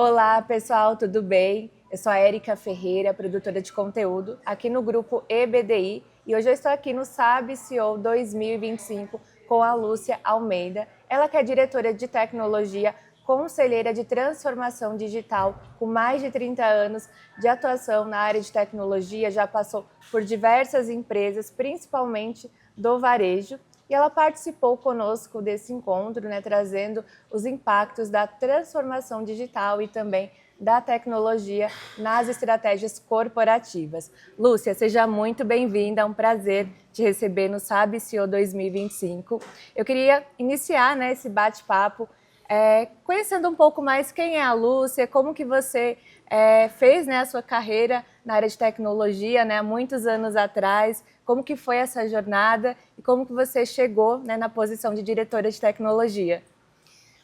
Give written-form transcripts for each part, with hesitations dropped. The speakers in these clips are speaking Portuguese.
Olá, pessoal, tudo bem? Eu sou a Érica Ferreira, produtora de conteúdo aqui no grupo EBDI e hoje eu estou aqui no SAB CEO 2025 com a Lúcia Almeida. Ela que é diretora de tecnologia, conselheira de transformação digital, com mais de 30 anos de atuação na área de tecnologia, já passou por diversas empresas, principalmente do varejo. E ela participou conosco desse encontro, trazendo os impactos da transformação digital e também da tecnologia nas estratégias corporativas. Lúcia, seja muito bem-vinda, é um prazer te receber no SAB CEO 2025. Eu queria iniciar esse bate-papo conhecendo um pouco mais quem é a Lúcia, como que você fez a sua carreira na área de tecnologia há muitos anos atrás, como que foi essa jornada e como que você chegou na posição de diretora de tecnologia.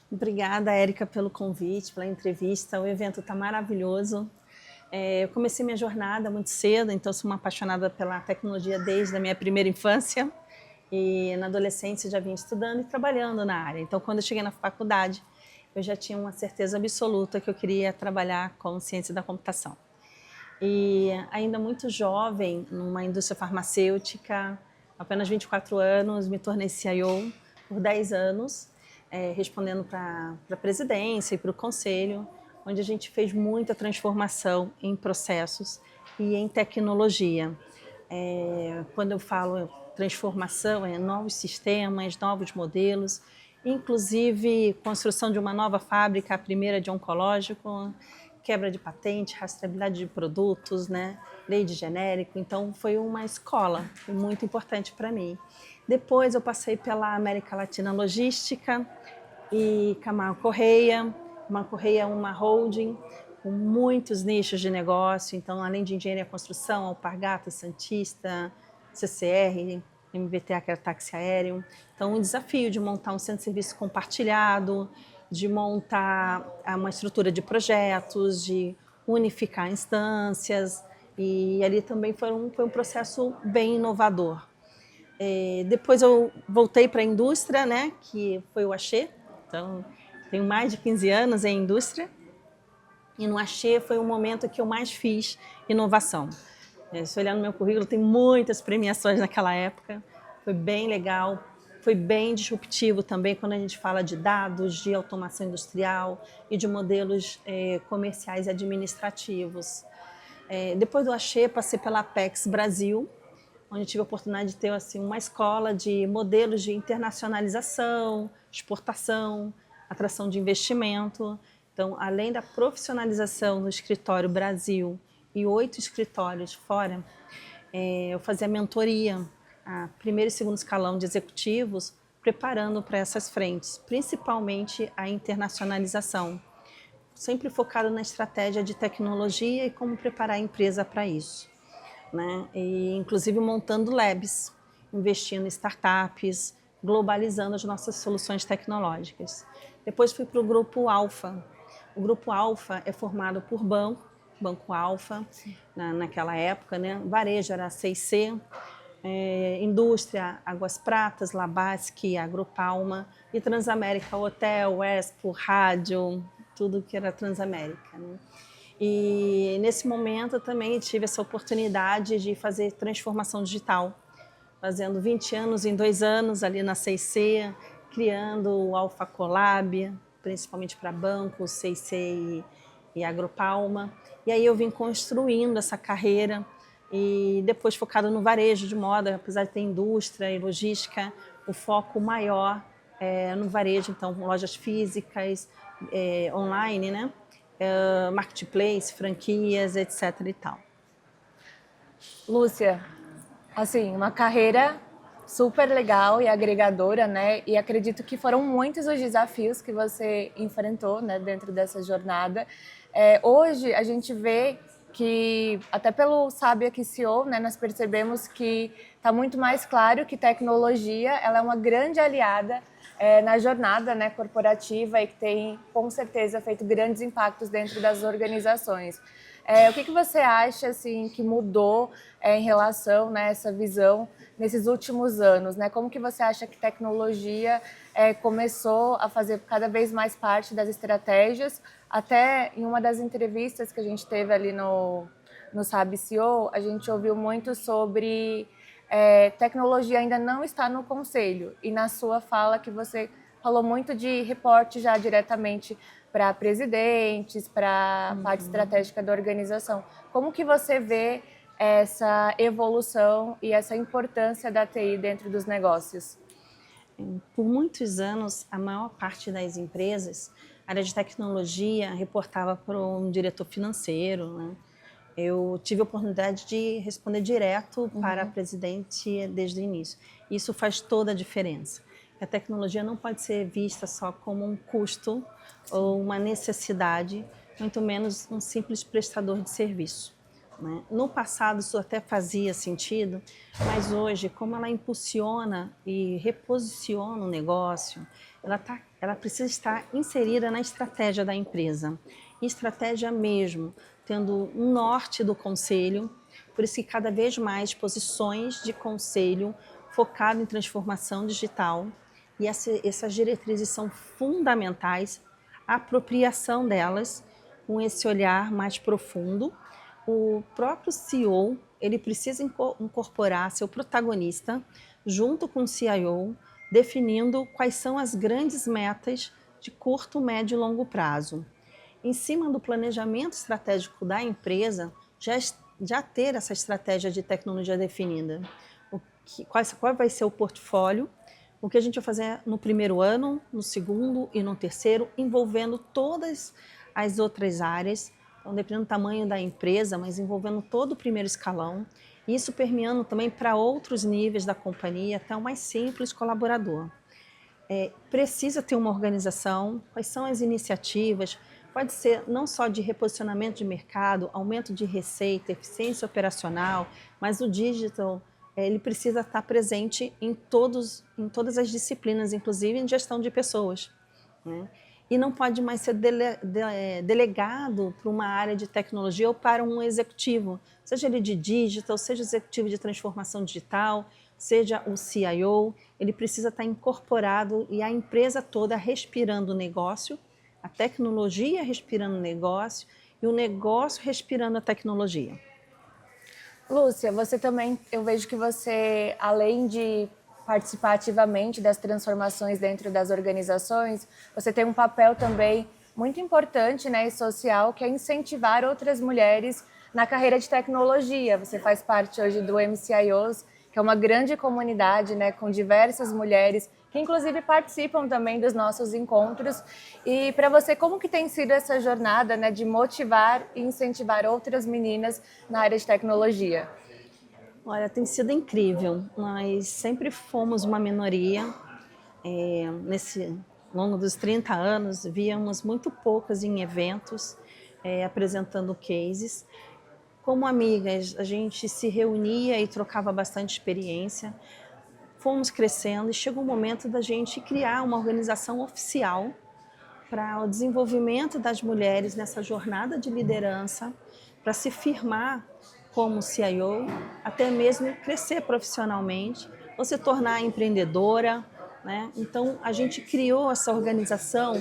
Obrigada, Érica, pelo convite, pela entrevista. O evento está maravilhoso. Eu comecei minha jornada muito cedo, então sou uma apaixonada pela tecnologia desde a minha primeira infância. E na adolescência já vinha estudando e trabalhando na área. Então, quando eu cheguei na faculdade, eu já tinha uma certeza absoluta que eu queria trabalhar com ciência da computação. E ainda muito jovem, numa indústria farmacêutica, apenas 24 anos, me tornei CIO por 10 anos, respondendo para a presidência e para o conselho, onde a gente fez muita transformação em processos e em tecnologia. Quando eu falo transformação, novos sistemas, novos modelos, inclusive construção de uma nova fábrica, a primeira de oncológico, quebra de patente, rastreabilidade de produtos, lei de genérico. Então, foi uma escola muito importante para mim. Depois, eu passei pela América Latina Logística e Camargo Correia. Camargo Correia é uma holding com muitos nichos de negócio. Então, além de engenharia e construção, Alpargatas, Santista, CCR, MBTA, que era táxi aéreo. Então, o desafio de montar um centro de serviço compartilhado, de montar uma estrutura de projetos, de unificar instâncias, e ali também foi um processo bem inovador. Depois eu voltei para a indústria, que foi o Axê, então tenho mais de 15 anos em indústria, e no Axê foi o momento que eu mais fiz inovação. Se olhar no meu currículo, tem muitas premiações naquela época, foi bem legal. Foi bem disruptivo também quando a gente fala de dados, de automação industrial e de modelos comerciais e administrativos. Depois do Axê, passei pela Apex Brasil, onde tive a oportunidade de ter uma escola de modelos de internacionalização, exportação, atração de investimento. Então, além da profissionalização no escritório Brasil e 8 escritórios fora, eu fazia mentoria a primeiro e segundo escalão de executivos, preparando para essas frentes, principalmente a internacionalização, sempre focado na estratégia de tecnologia e como preparar a empresa para isso. E, inclusive montando labs, investindo em startups, globalizando as nossas soluções tecnológicas. Depois fui para o Grupo Alfa. O Grupo Alfa é formado por Banco Alfa, naquela época, varejo era 6C, indústria, Águas Pratas, Labasque, Agropalma, e Transamérica, Hotel, Expo, Rádio, tudo que era Transamérica. E nesse momento eu também tive essa oportunidade de fazer transformação digital, fazendo 20 anos em 2 anos ali na 6C, criando o Alfa Colab, principalmente para bancos, 6C e Agropalma. E aí eu vim construindo essa carreira e depois focado no varejo de moda, apesar de ter indústria e logística, o foco maior é no varejo, então lojas físicas, online, marketplace, franquias, etc. e tal. Lúcia, assim, uma carreira super legal e agregadora, E acredito que foram muitos os desafios que você enfrentou, dentro dessa jornada. Hoje a gente vê que, até pelo SAB aqui CEO, nós percebemos que está muito mais claro que tecnologia ela é uma grande aliada na jornada corporativa e que tem, com certeza, feito grandes impactos dentro das organizações. O que você acha assim, que mudou em relação a essa visão nesses últimos anos? Como que você acha que tecnologia começou a fazer cada vez mais parte das estratégias Até em uma das entrevistas que a gente teve ali no Sabe CEO, a gente ouviu muito sobre tecnologia ainda não está no conselho. E na sua fala que você falou muito de reporte já diretamente para presidentes, para a parte estratégica da organização. Como que você vê essa evolução e essa importância da TI dentro dos negócios? Por muitos anos, a maior parte das empresas, a área de tecnologia, reportava para um diretor financeiro, né? Eu tive a oportunidade de responder direto para a presidente desde o início. Isso faz toda a diferença. A tecnologia não pode ser vista só como um custo ou uma necessidade, muito menos um simples prestador de serviço, né? No passado isso até fazia sentido, mas hoje, como ela impulsiona e reposiciona o negócio, ela precisa estar inserida na estratégia da empresa. Estratégia mesmo, tendo um norte do conselho, por isso que cada vez mais posições de conselho focado em transformação digital, e essas diretrizes são fundamentais, a apropriação delas, com esse olhar mais profundo. O próprio CEO, ele precisa incorporar seu protagonista junto com o CIO, definindo quais são as grandes metas de curto, médio e longo prazo. Em cima do planejamento estratégico da empresa, já ter essa estratégia de tecnologia definida. Qual vai ser o portfólio, o que a gente vai fazer no primeiro ano, no segundo e no terceiro, envolvendo todas as outras áreas, então, dependendo do tamanho da empresa, mas envolvendo todo o primeiro escalão, isso permeando também para outros níveis da companhia, até o mais simples colaborador. Precisa ter uma organização, quais são as iniciativas, pode ser não só de reposicionamento de mercado, aumento de receita, eficiência operacional, mas o digital, ele precisa estar presente em todas as disciplinas, inclusive em gestão de pessoas, né? E não pode mais ser delegado para uma área de tecnologia ou para um executivo, seja ele de digital, seja executivo de transformação digital, seja o CIO, ele precisa estar incorporado e a empresa toda respirando o negócio, a tecnologia respirando o negócio e o negócio respirando a tecnologia. Lúcia, você também, eu vejo que você, além de participar ativamente das transformações dentro das organizações, você tem um papel também muito importante, né, e social, que é incentivar outras mulheres na carreira de tecnologia. Você faz parte hoje do MCIOs, que é uma grande comunidade, né, com diversas mulheres que inclusive participam também dos nossos encontros. E para você, como que tem sido essa jornada, né, de motivar e incentivar outras meninas na área de tecnologia? Olha, tem sido incrível. Nós sempre fomos uma minoria. Nesse longo dos 30 anos, víamos muito poucas em eventos, apresentando cases. Como amigas, a gente se reunia e trocava bastante experiência. Fomos crescendo e chegou o momento da gente criar uma organização oficial para o desenvolvimento das mulheres nessa jornada de liderança, para se firmar como CIO, até mesmo crescer profissionalmente ou se tornar empreendedora, né? Então, a gente criou essa organização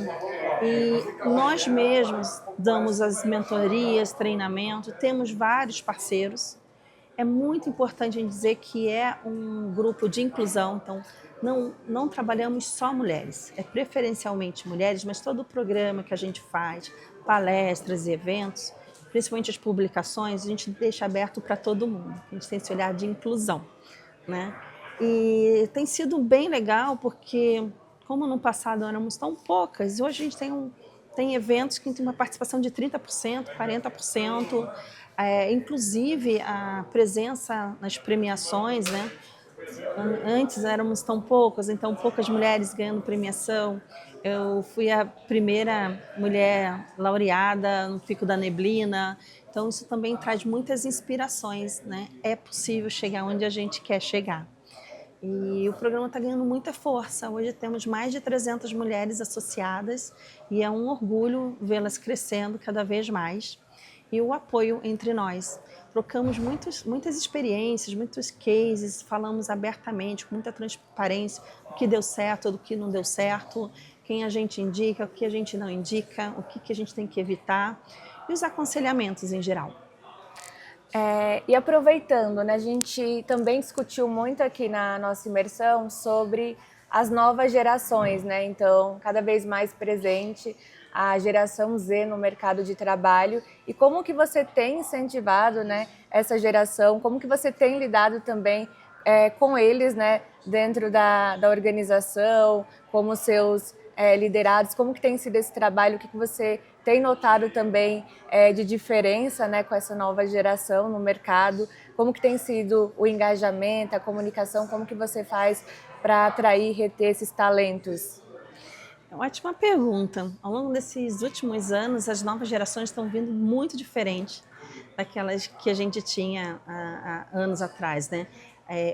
e nós mesmos damos as mentorias, treinamento, temos vários parceiros. É muito importante a gente dizer que é um grupo de inclusão, então não trabalhamos só mulheres, é preferencialmente mulheres, mas todo o programa que a gente faz, palestras e eventos, principalmente as publicações, a gente deixa aberto para todo mundo, a gente tem esse olhar de inclusão, né? E tem sido bem legal porque, como no passado éramos tão poucas, hoje a gente tem eventos que tem uma participação de 30%, 40%, inclusive a presença nas premiações, né? Antes éramos tão poucas, então poucas mulheres ganhando premiação. Eu fui a primeira mulher laureada no Pico da Neblina, então isso também traz muitas inspirações, né? É possível chegar onde a gente quer chegar. E o programa está ganhando muita força. Hoje temos mais de 300 mulheres associadas e é um orgulho vê-las crescendo cada vez mais. E o apoio entre nós. Trocamos muitas experiências, muitos cases, falamos abertamente, com muita transparência, do que deu certo, do que não deu certo, quem a gente indica, o que a gente não indica, o que a gente tem que evitar e os aconselhamentos em geral. E aproveitando, né, a gente também discutiu muito aqui na nossa imersão sobre as novas gerações, né? Então, cada vez mais presente a geração Z no mercado de trabalho e como que você tem incentivado, né, essa geração, como que você tem lidado também com eles, né, dentro da organização, como seus liderados, como que tem sido esse trabalho, o que você tem notado também de diferença, né, com essa nova geração no mercado, como que tem sido o engajamento, a comunicação, como que você faz para atrair e reter esses talentos? Ótima pergunta. Ao longo desses últimos anos, as novas gerações estão vindo muito diferentes daquelas que a gente tinha há anos atrás, né?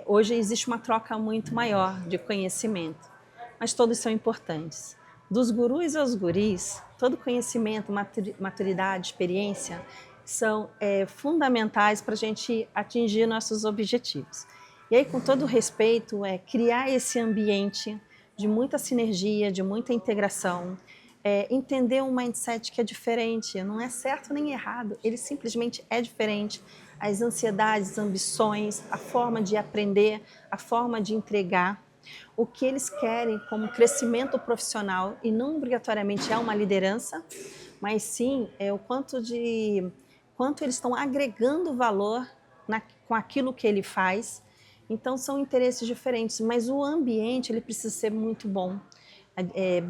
Hoje existe uma troca muito maior de conhecimento, mas todos são importantes. Dos gurus aos guris, todo conhecimento, maturidade, experiência são fundamentais para a gente atingir nossos objetivos. E aí, com todo respeito, criar esse ambiente de muita sinergia, de muita integração, entender um mindset que é diferente, não é certo nem errado, ele simplesmente é diferente. As ansiedades, ambições, a forma de aprender, a forma de entregar, o que eles querem como crescimento profissional, e não obrigatoriamente é uma liderança, mas sim o quanto eles estão agregando valor com aquilo que ele faz. Então são interesses diferentes, mas o ambiente ele precisa ser muito bom,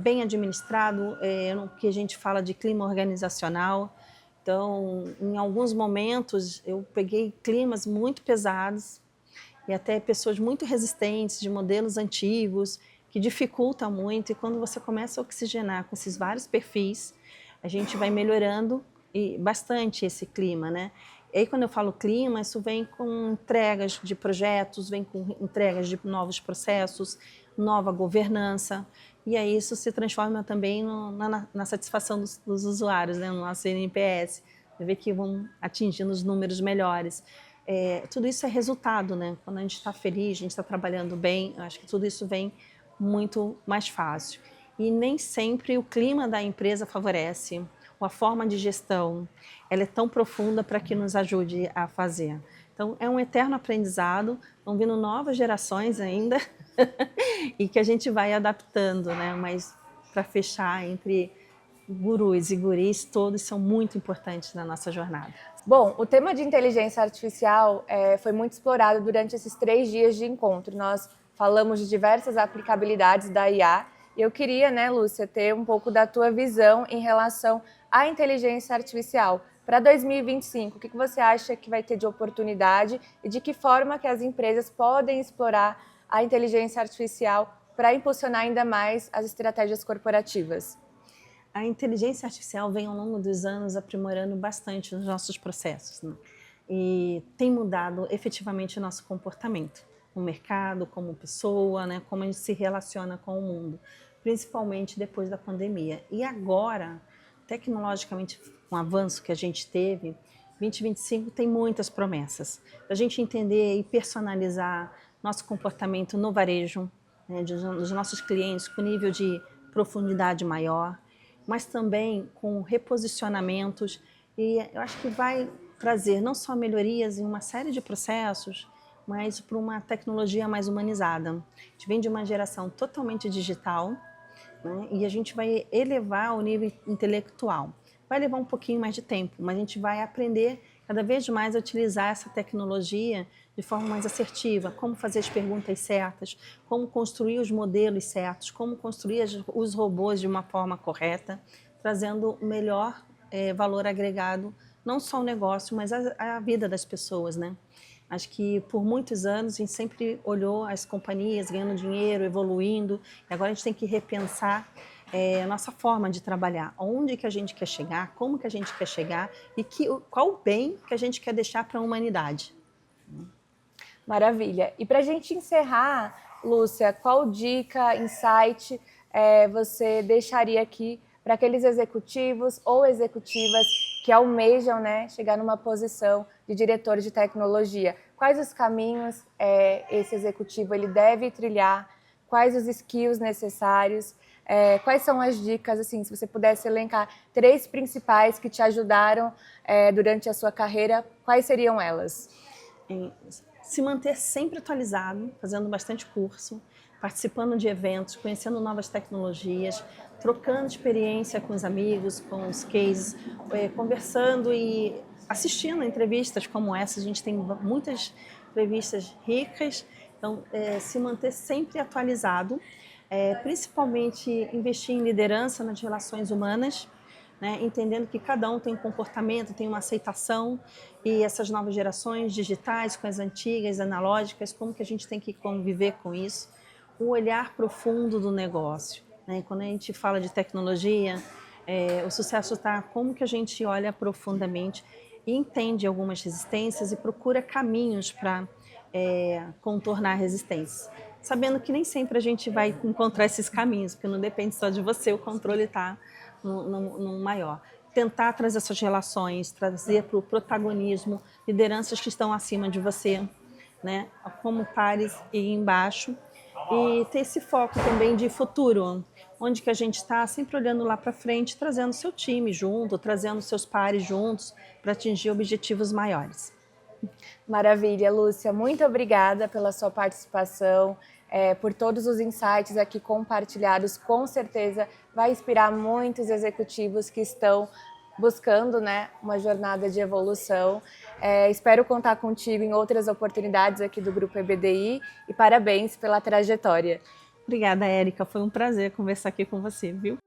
bem administrado, no que a gente fala de clima organizacional. Então, em alguns momentos eu peguei climas muito pesados e até pessoas muito resistentes, de modelos antigos, que dificultam muito, e quando você começa a oxigenar com esses vários perfis, a gente vai melhorando bastante esse clima, né? E aí, quando eu falo clima, isso vem com entregas de projetos, vem com entregas de novos processos, nova governança, e aí isso se transforma também na satisfação dos usuários, né? No nosso NPS, você vê que vão atingindo os números melhores. Tudo isso é resultado, né? Quando a gente está feliz, a gente está trabalhando bem, eu acho que tudo isso vem muito mais fácil. E nem sempre o clima da empresa favorece, ou a forma de gestão, ela é tão profunda para que nos ajude a fazer. Então, é um eterno aprendizado, vão vindo novas gerações ainda, e que a gente vai adaptando, né? Mas, para fechar, entre gurus e guris, todos são muito importantes na nossa jornada. Bom, o tema de inteligência artificial foi muito explorado durante esses 3 dias de encontro. Nós falamos de diversas aplicabilidades da IA e eu queria, né, Lúcia, ter um pouco da tua visão em relação à inteligência artificial. Para 2025, o que você acha que vai ter de oportunidade e de que forma que as empresas podem explorar a inteligência artificial para impulsionar ainda mais as estratégias corporativas? A inteligência artificial vem ao longo dos anos aprimorando bastante os nossos processos, né? E tem mudado efetivamente o nosso comportamento no mercado, como pessoa, né? Como a gente se relaciona com o mundo, principalmente depois da pandemia. E agora, tecnologicamente, com o avanço que a gente teve, 2025 tem muitas promessas. A gente entender e personalizar nosso comportamento no varejo, né? Dos nossos clientes com nível de profundidade maior, mas também com reposicionamentos, e eu acho que vai trazer não só melhorias em uma série de processos, mas para uma tecnologia mais humanizada. A gente vem de uma geração totalmente digital, né? E a gente vai elevar o nível intelectual. Vai levar um pouquinho mais de tempo, mas a gente vai aprender cada vez mais a utilizar essa tecnologia de forma mais assertiva, como fazer as perguntas certas, como construir os modelos certos, como construir os robôs de uma forma correta, trazendo o melhor valor agregado, não só ao negócio, mas à vida das pessoas, né? Acho que por muitos anos a gente sempre olhou as companhias ganhando dinheiro, evoluindo, e agora a gente tem que repensar a nossa forma de trabalhar, onde que a gente quer chegar, como que a gente quer chegar e qual o bem que a gente quer deixar para a humanidade. Maravilha. E para a gente encerrar, Lúcia, qual dica, insight você deixaria aqui para aqueles executivos ou executivas que almejam, né, chegar numa posição de diretor de tecnologia? Quais os caminhos esse executivo ele deve trilhar? Quais os skills necessários quais são as dicas, assim, se você pudesse elencar 3 principais que te ajudaram durante a sua carreira, quais seriam elas? Se manter sempre atualizado, fazendo bastante curso, participando de eventos, conhecendo novas tecnologias, trocando experiência com os amigos, com os cases, conversando e assistindo a entrevistas como essa. A gente tem muitas entrevistas ricas, então se manter sempre atualizado, principalmente investir em liderança nas relações humanas, né, entendendo que cada um tem um comportamento, tem uma aceitação, e essas novas gerações digitais com as antigas, analógicas, como que a gente tem que conviver com isso, o olhar profundo do negócio. Né? Quando a gente fala de tecnologia, o sucesso está como que a gente olha profundamente e entende algumas resistências e procura caminhos para contornar resistências. Sabendo que nem sempre a gente vai encontrar esses caminhos, porque não depende só de você, o controle está no maior. Tentar trazer essas relações, trazer para o protagonismo lideranças que estão acima de você, né? Como pares e embaixo. E ter esse foco também de futuro, onde que a gente está sempre olhando lá para frente, trazendo seu time junto, trazendo seus pares juntos para atingir objetivos maiores. Maravilha, Lúcia. Muito obrigada pela sua participação, por todos os insights aqui compartilhados. Com certeza vai inspirar muitos executivos que estão buscando, né, uma jornada de evolução. Espero contar contigo em outras oportunidades aqui do Grupo EBDI e parabéns pela trajetória. Obrigada, Érica. Foi um prazer conversar aqui com você, viu?